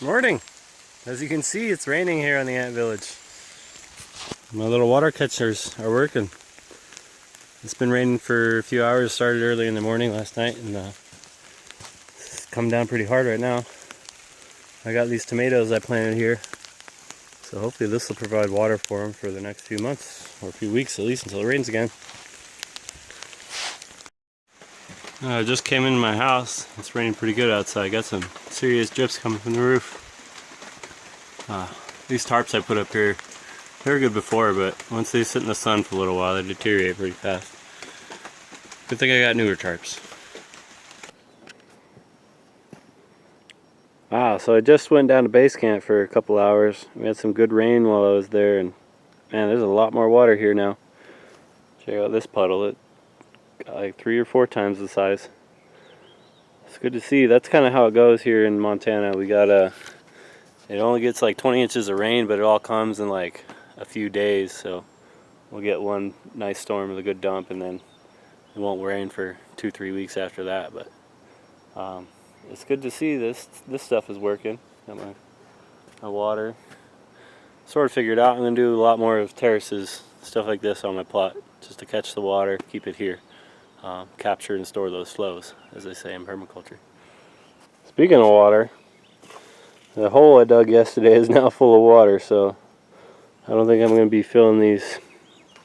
Morning! As you can see, it's raining here on the ant village. My little water catchers are working. It's been raining for a few hours, started early in the morning last night, and it's come down pretty hard right now. I got these tomatoes I planted here, so hopefully this will provide water for them for the next few months, or a few weeks at least, until it rains again. I just came into my house. It's raining pretty good outside. I got some serious drips coming from the roof. These tarps I put up here, they were good before, but once they sit in the sun for a little while, they deteriorate pretty fast. Good thing I got newer tarps. So I just went down to base camp for a couple hours. We had some good rain while I was there, and man, there's a lot more water here now. Check out this puddle. It got like 3 or 4 times the size. It's good to see. That's kind of how it goes here in Montana. We got it only gets like 20 inches of rain, but it all comes in like a few days. So we'll get one nice storm with a good dump, and then it won't rain for 2-3 weeks after that. But it's good to see this stuff is working. Got my water sort of figured out. I'm going to do a lot more of terraces, stuff like this on my plot, just to catch the water, keep it here, capture and store those flows, as they say in permaculture. Speaking of water, the hole I dug yesterday is now full of water, so I don't think I'm going to be filling these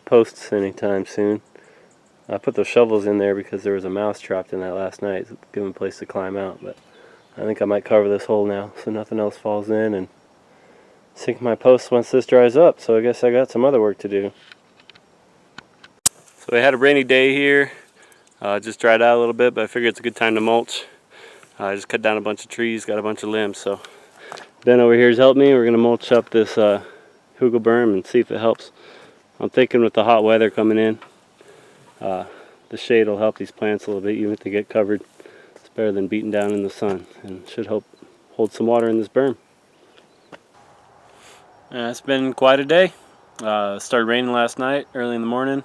posts anytime soon. I put those shovels in there because there was a mouse trapped in that last night, so give him a place to climb out, but I think I might cover this hole now so nothing else falls in and sink my posts once this dries up, so I guess I got some other work to do. So we had a rainy day here, just dried out a little bit, but I figured it's a good time to mulch. I just cut down a bunch of trees, got a bunch of limbs, so Ben over here has helped me. We're going to mulch up this hugel berm and see if it helps. I'm thinking with the hot weather coming in, the shade will help these plants a little bit, even if they get covered. It's better than beating down in the sun, and should help hold some water in this berm. It's been quite a day. It started raining last night, early in the morning.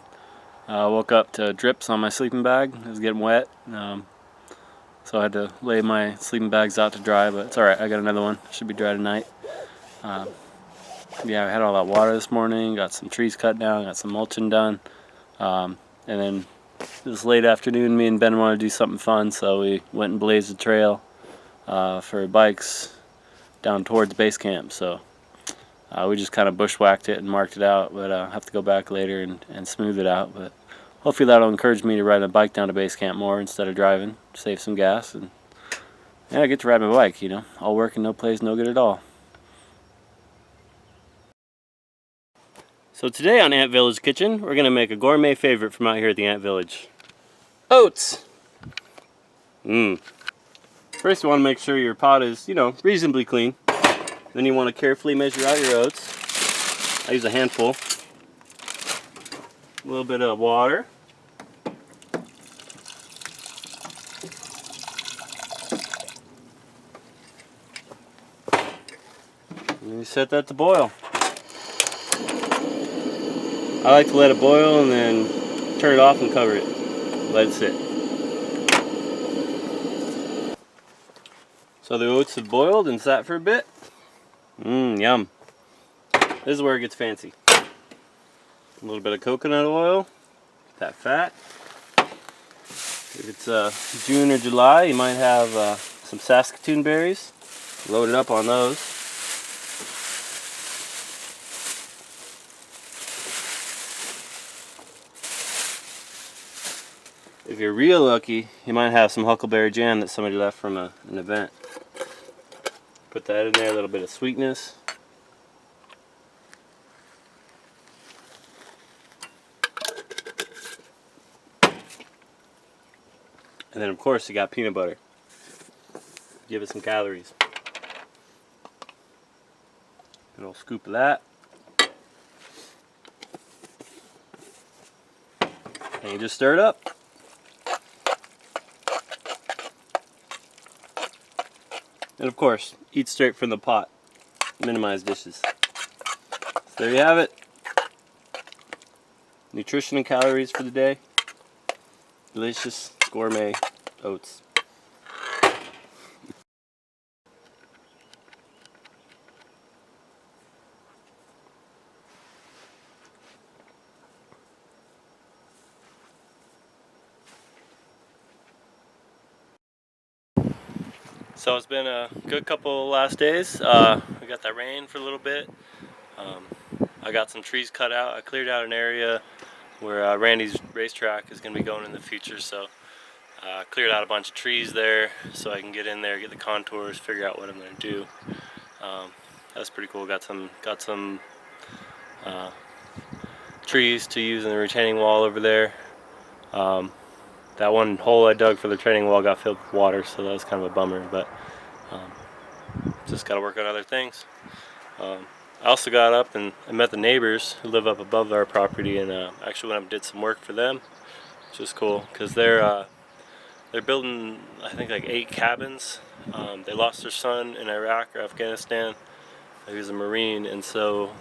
Woke up to drips on my sleeping bag. It was getting wet, so I had to lay my sleeping bags out to dry, but it's alright, I got another one. Should be dry tonight. Yeah, I had all that water this morning, got some trees cut down, got some mulching done, and then this late afternoon, me and Ben wanted to do something fun, so we went and blazed a trail for bikes down towards base camp. So we just kind of bushwhacked it and marked it out, but I'll have to go back later and smooth it out. But hopefully that'll encourage me to ride a bike down to base camp more instead of driving, save some gas, and yeah, I get to ride my bike, you know. All work and no play is no good at all. So today on Ant Village Kitchen, we're going to make a gourmet favorite from out here at the Ant Village. Oats! First you want to make sure your pot is, you know, reasonably clean. Then you want to carefully measure out your oats. I use a handful. A little bit of water. And you set that to boil. I like to let it boil and then turn it off and cover it. Let it sit. So the oats have boiled and sat for a bit. Yum. This is where it gets fancy. A little bit of coconut oil, that fat. If it's June or July, you might have some Saskatoon berries. Load it up on those. If you're real lucky, you might have some huckleberry jam that somebody left from an event. Put that in there, a little bit of sweetness. And then of course you got peanut butter. Give it some calories. A little scoop of that. And you just stir it up. And of course, eat straight from the pot. Minimize dishes. So there you have it. Nutrition and calories for the day. Delicious gourmet oats. So it's been a good couple last days. We got that rain for a little bit. I got some trees cut out. I cleared out an area where Randy's Racetrack is going to be going in the future. So cleared out a bunch of trees there so I can get in there, get the contours, figure out what I'm going to do. That's pretty cool. Got some trees to use in the retaining wall over there. That one hole I dug for the retaining wall got filled with water, so that was kind of a bummer, but just got to work on other things. I also got up and I met the neighbors who live up above our property, and actually went up and did some work for them, which is cool because they're building, I think, like 8 cabins. They lost their son in Iraq or Afghanistan. He was a Marine, and so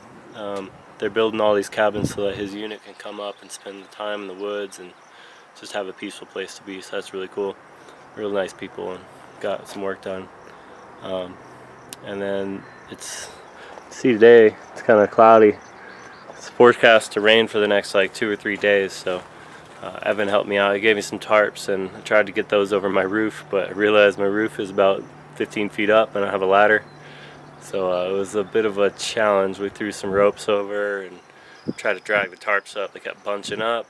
they're building all these cabins so that his unit can come up and spend the time in the woods and just have a peaceful place to be. So that's really cool. Really nice people, and got some work done. And then see today it's kind of cloudy. It's forecast to rain for the next like 2 or 3 days. So Evan helped me out. He gave me some tarps, and I tried to get those over my roof, but I realized my roof is about 15 feet up and I don't have a ladder. So it was a bit of a challenge. We threw some ropes over and tried to drag the tarps up. They kept bunching up.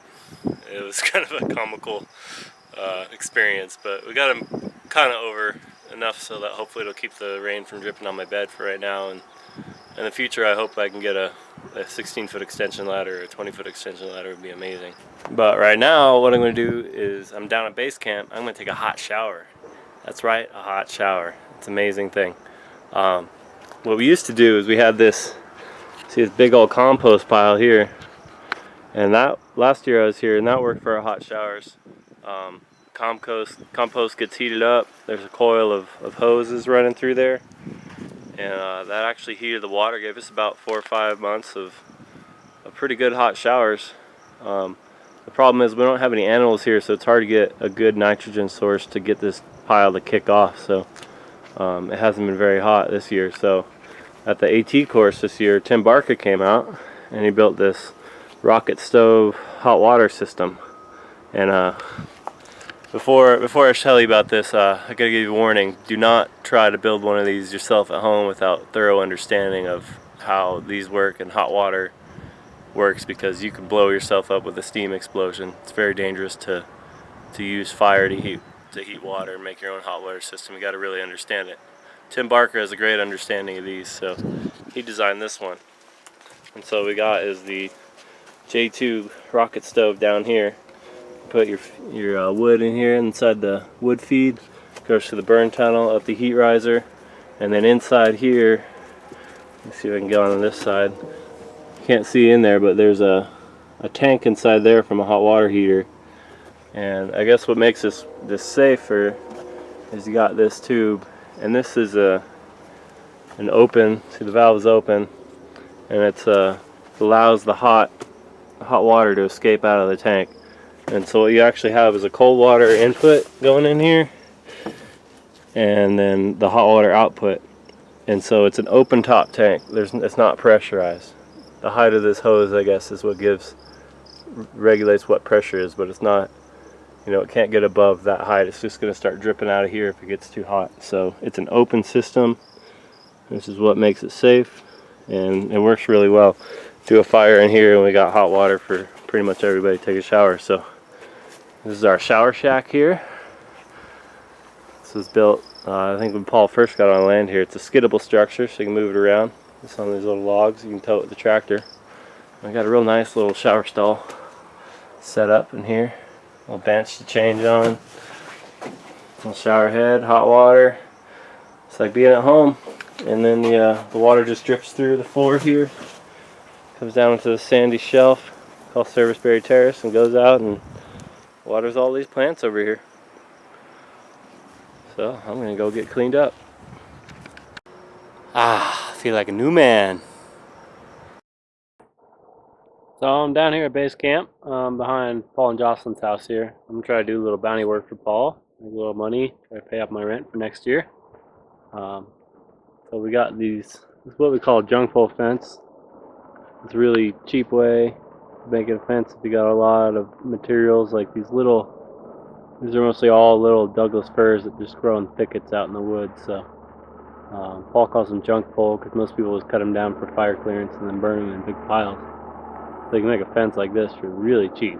It was kind of a comical experience, but we got them kind of over enough so that hopefully it'll keep the rain from dripping on my bed for right now. And in the future, I hope I can get a 16-foot extension ladder or a 20-foot extension ladder. Would be amazing. But right now, what I'm going to do is I'm down at base camp. I'm going to take a hot shower. That's right, a hot shower. It's an amazing thing. What we used to do is we had this big old compost pile here, and that last year I was here, and that worked for our hot showers. Compost gets heated up. There's a coil of hoses running through there, and that actually heated the water. Gave us about 4 or 5 months of pretty good hot showers. The problem is we don't have any animals here, so it's hard to get a good nitrogen source to get this pile to kick off. So it hasn't been very hot this year. So at the AT course this year, Tim Barker came out and he built this rocket stove hot water system. And before I tell you about this, I gotta give you a warning. Do not try to build one of these yourself at home without thorough understanding of how these work and hot water works, because you can blow yourself up with a steam explosion. It's very dangerous to use fire to heat water and make your own hot water system. You got to really understand it. Tim Barker has a great understanding of these, so he designed this one. And so we got is the J2 rocket stove down here. Put your wood in here inside the wood feed, goes to the burn tunnel, up the heat riser, and then inside here, let's see if I can get on this side. Can't see in there, but there's a tank inside there from a hot water heater. And I guess what makes this safer is you got this tube, and this is an open. See, the valve is open, and it allows the hot water to escape out of the tank. And so what you actually have is a cold water input going in here, and then the hot water output. And so it's an open top tank. It's not pressurized. The height of this hose, I guess, is what regulates what pressure is, but it's not. It can't get above that height. It's just going to start dripping out of here if it gets too hot. So it's an open system. This is what makes it safe, and it works really well. Do a fire in here, and we got hot water for pretty much everybody to take a shower. So this is our shower shack here. This was built, I think when Paul first got on land here. It's a skiddable structure, so you can move it around. It's on these little logs. You can tow it with the tractor. We got a real nice little shower stall set up in here. Little bench to change on. Little shower head, hot water. It's like being at home. And then the water just drips through the floor here, comes down into the sandy shelf called Serviceberry Terrace, and goes out and waters all these plants over here. So I'm gonna go get cleaned up. I feel like a new man. So I'm down here at base camp, behind Paul and Jocelyn's house here. I'm gonna try to do a little bounty work for Paul, make a little money, try to pay off my rent for next year. So we got this is what we call a junk pole fence. It's a really cheap way to make a fence if you got a lot of materials like these little These are mostly all little Douglas firs that just grow in thickets out in the woods. So Paul calls them junk pole because most people just cut them down for fire clearance and then burn them in big piles. So you can make a fence like this for really cheap.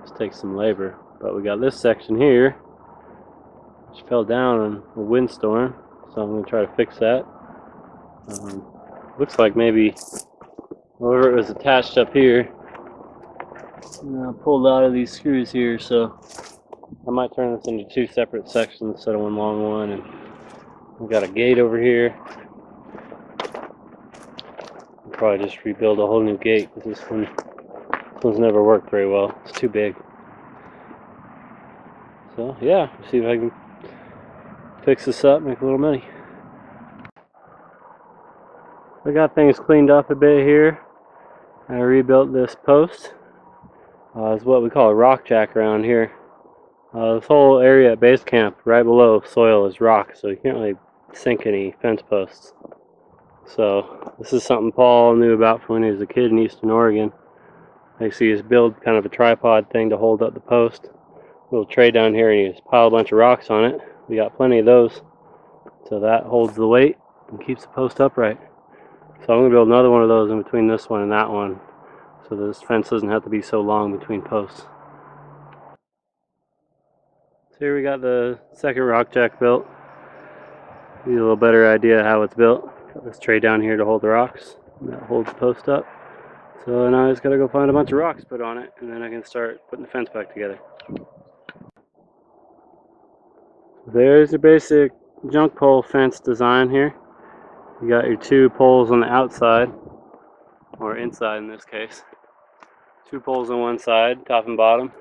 Just takes some labor. But we got this section here, which fell down in a windstorm. So I'm going to try to fix that. Looks like maybe whatever it was attached up here pulled out of these screws here, so I might turn this into two separate sections instead of one long one. And we've got a gate over here. I'll probably just rebuild a whole new gate because this one's never worked very well. It's too big. So yeah, see if I can fix this up, make a little money. I got things cleaned up a bit here. I rebuilt this post. It's what we call a rock jack around here. This whole area at base camp, right below soil, is rock, so you can't really sink any fence posts. So this is something Paul knew about from when he was a kid in Eastern Oregon. I used to build kind of a tripod thing to hold up the post. A little tray down here, and you just pile a bunch of rocks on it. We got plenty of those, so that holds the weight and keeps the post upright. So I'm going to build another one of those in between this one and that one, so this fence doesn't have to be so long between posts. So here we got the second rock jack built. Give you a little better idea how it's built. Got this tray down here to hold the rocks, and that holds the post up. So now I just got to go find a bunch of rocks to put on it, and then I can start putting the fence back together. There's your basic junk pole fence design here. You got your two poles on the outside, or inside in this case. Two poles on one side, top and bottom.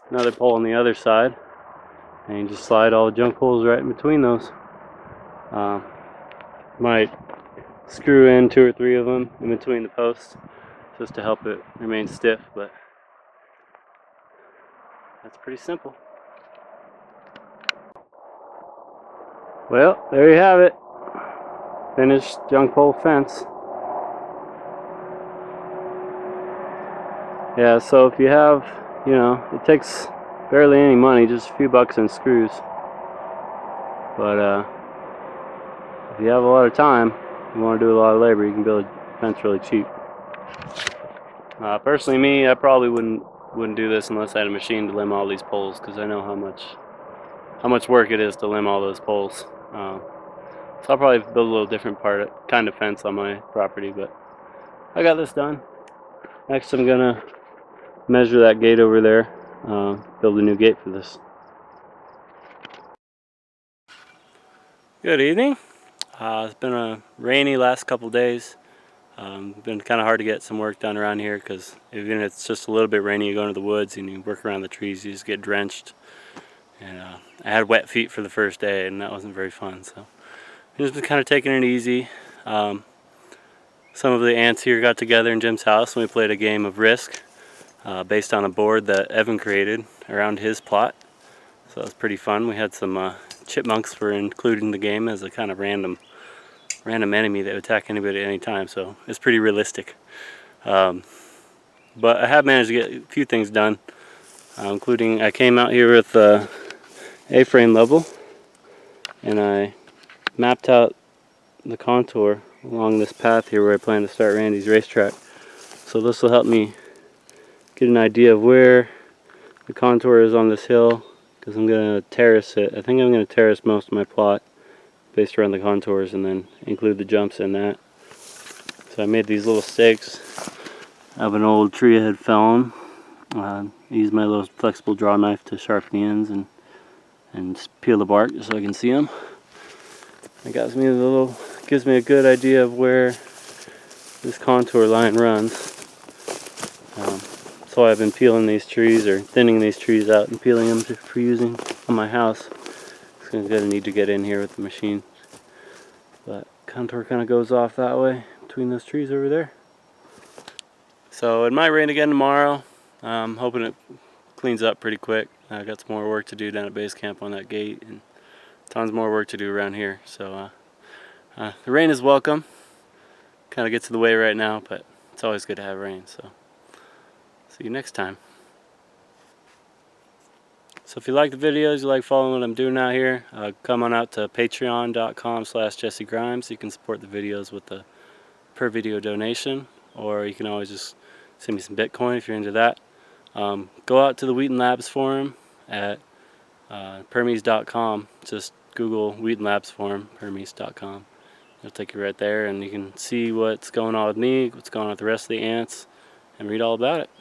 Another pole on the other side. And you just slide all the junk poles right in between those. Might screw in 2 or 3 of them in between the posts just to help it remain stiff, but that's pretty simple. Well, there you have it. Finished junk pole fence. Yeah, so if you have, it takes barely any money, just a few bucks in screws. But if you have a lot of time, you want to do a lot of labor, you can build a fence really cheap. Personally, me, I probably wouldn't do this unless I had a machine to limb all these poles, because I know how much work it is to limb all those poles. So I'll probably build a little different kind of fence on my property, but I got this done. Next I'm gonna measure that gate over there, build a new gate for this. Good evening. It's been a rainy last couple days. Been kind of hard to get some work done around here because even if it's just a little bit rainy, you go into the woods and you work around the trees, you just get drenched. And I had wet feet for the first day, and that wasn't very fun. So I've just been kind of taking it easy. Some of the ants here got together in Jim's house and we played a game of Risk based on a board that Evan created around his plot. So it was pretty fun. We had some chipmunks were included in the game as a kind of random enemy that would attack anybody at any time. So it's pretty realistic. But I have managed to get a few things done, including I came out here with A-frame level and I mapped out the contour along this path here where I plan to start Randy's racetrack. So this will help me get an idea of where the contour is on this hill, because I'm going to terrace it. I think I'm going to terrace most of my plot based around the contours and then include the jumps in that. So I made these little stakes out of an old tree I had felled. I used my little flexible draw knife to sharpen the ends and peel the bark just so I can see them. It gives me a good idea of where this contour line runs. So I've been peeling these trees, or thinning these trees out and peeling them for using on my house. It's going to need to get in here with the machine. But contour kind of goes off that way between those trees over there. So it might rain again tomorrow. I'm hoping it cleans up pretty quick. I got some more work to do down at base camp on that gate, and tons more work to do around here. So the rain is welcome. Kind of gets in the way right now, but it's always good to have rain. So see you next time. So if you like the videos, you like following what I'm doing out here, come on out to patreon.com/JesseGrimes. You can support the videos with a per video donation, or you can always just send me some Bitcoin if you're into that. Go out to the Wheaton Labs forum at permies.com. Just Google Wheaton Labs forum, permies.com. It'll take you right there, and you can see what's going on with me, what's going on with the rest of the ants, and read all about it.